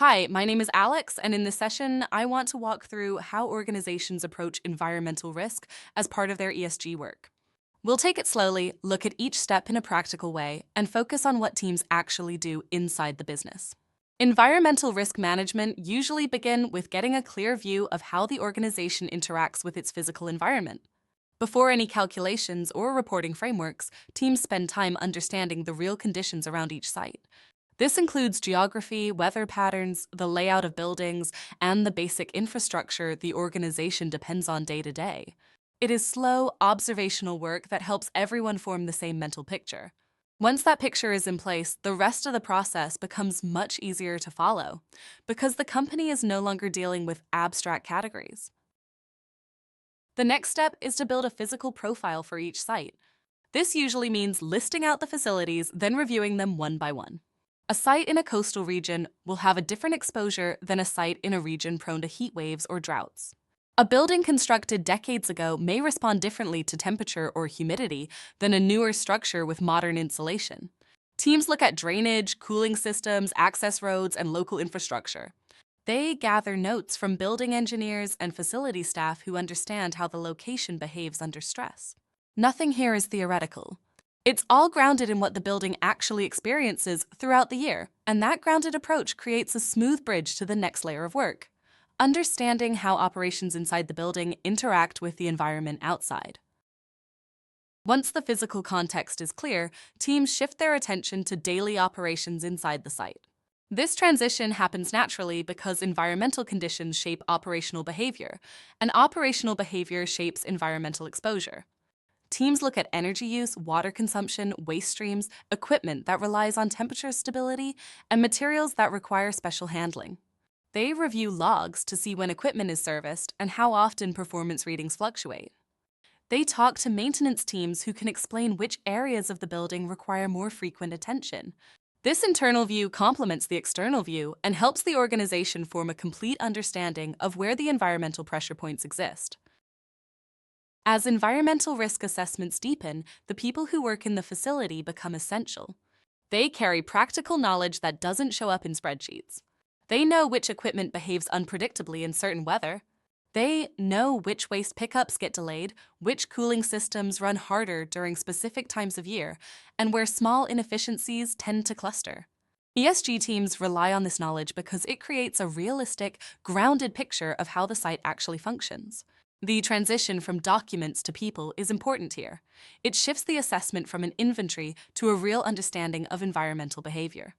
Hi, my name is Alex, and in this session, I want to walk through how organizations approach environmental risk as part of their ESG work. We'll take it slowly, look at each step in a practical way, and focus on what teams actually do inside the business. Environmental risk management usually begin with getting a clear view of how the organization interacts with its physical environment. Before any calculations or reporting frameworks, teams spend time understanding the real conditions around each site. This includes geography, weather patterns, the layout of buildings, and the basic infrastructure the organization depends on day to day. It is slow, observational work that helps everyone form the same mental picture. Once that picture is in place, the rest of the process becomes much easier to follow, because the company is no longer dealing with abstract categories. The next step is to build a physical profile for each site. This usually means listing out the facilities, then reviewing them one by one. A site in a coastal region will have a different exposure than a site in a region prone to heat waves or droughts. A building constructed decades ago may respond differently to temperature or humidity than a newer structure with modern insulation. Teams look at drainage, cooling systems, access roads, and local infrastructure. They gather notes from building engineers and facility staff who understand how the location behaves under stress. Nothing here is theoretical. It's all grounded in what the building actually experiences throughout the year, and that grounded approach creates a smooth bridge to the next layer of work, understanding how operations inside the building interact with the environment outside. Once the physical context is clear, teams shift their attention to daily operations inside the site. This transition happens naturally because environmental conditions shape operational behavior, and operational behavior shapes environmental exposure. Teams look at energy use, water consumption, waste streams, equipment that relies on temperature stability, and materials that require special handling. They review logs to see when equipment is serviced and how often performance readings fluctuate. They talk to maintenance teams who can explain which areas of the building require more frequent attention. This internal view complements the external view and helps the organization form a complete understanding of where the environmental pressure points exist. As environmental risk assessments deepen, the people who work in the facility become essential. They carry practical knowledge that doesn't show up in spreadsheets. They know which equipment behaves unpredictably in certain weather. They know which waste pickups get delayed, which cooling systems run harder during specific times of year, and where small inefficiencies tend to cluster. ESG teams rely on this knowledge because it creates a realistic, grounded picture of how the site actually functions. The transition from documents to people is important here. It shifts the assessment from an inventory to a real understanding of environmental behavior.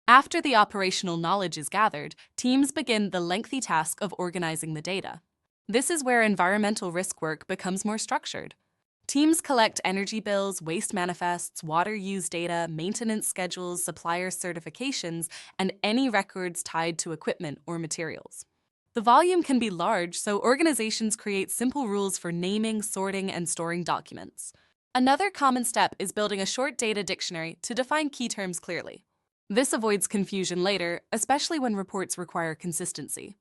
After the operational knowledge is gathered, teams begin the lengthy task of organizing the data. This is where environmental risk work becomes more structured. Teams collect energy bills, waste manifests, water use data, maintenance schedules, supplier certifications, and any records tied to equipment or materials. The volume can be large, so organizations create simple rules for naming, sorting, and storing documents. Another common step is building a short data dictionary to define key terms clearly. This avoids confusion later, especially when reports require consistency.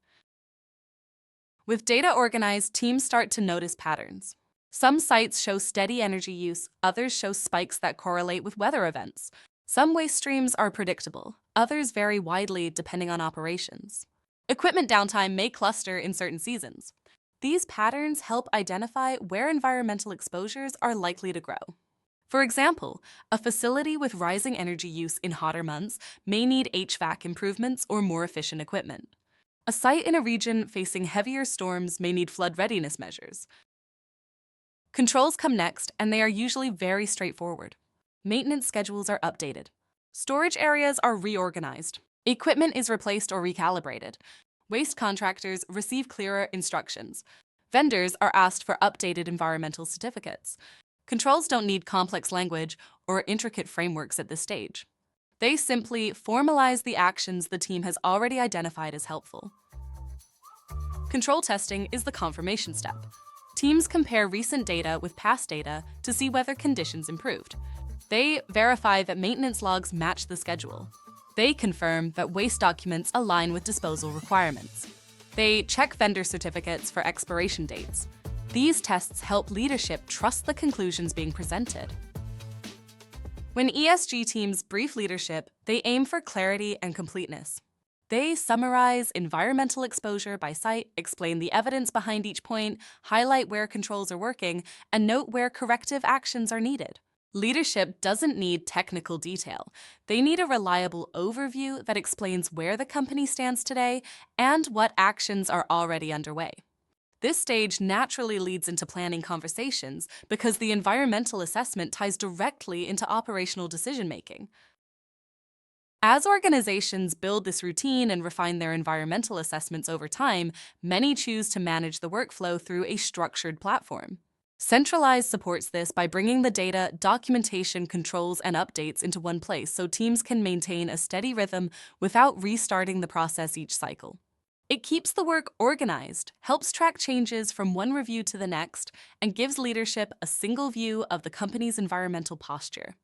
With data organized, teams start to notice patterns. Some sites show steady energy use, others show spikes that correlate with weather events. Some waste streams are predictable, others vary widely depending on operations. Equipment downtime may cluster in certain seasons. These patterns help identify where environmental exposures are likely to grow. For example, a facility with rising energy use in hotter months may need HVAC improvements or more efficient equipment. A site in a region facing heavier storms may need flood readiness measures. Controls come next, and they are usually very straightforward. Maintenance schedules are updated. Storage areas are reorganized. Equipment is replaced or recalibrated. Waste contractors receive clearer instructions. Vendors are asked for updated environmental certificates. Controls don't need complex language or intricate frameworks at this stage. They simply formalize the actions the team has already identified as helpful. Control testing is the confirmation step. Teams compare recent data with past data to see whether conditions improved. They verify that maintenance logs match the schedule. They confirm that waste documents align with disposal requirements. They check vendor certificates for expiration dates. These tests help leadership trust the conclusions being presented. When ESG teams brief leadership, they aim for clarity and completeness. They summarize environmental exposure by site, explain the evidence behind each point, highlight where controls are working, and note where corrective actions are needed. Leadership doesn't need technical detail. They need a reliable overview that explains where the company stands today and what actions are already underway. This stage naturally leads into planning conversations because the environmental assessment ties directly into operational decision-making. As organizations build this routine and refine their environmental assessments over time, many choose to manage the workflow through a structured platform. Centraleyes supports this by bringing the data, documentation, controls, and updates into one place so teams can maintain a steady rhythm without restarting the process each cycle. It keeps the work organized, helps track changes from one review to the next, and gives leadership a single view of the company's environmental posture.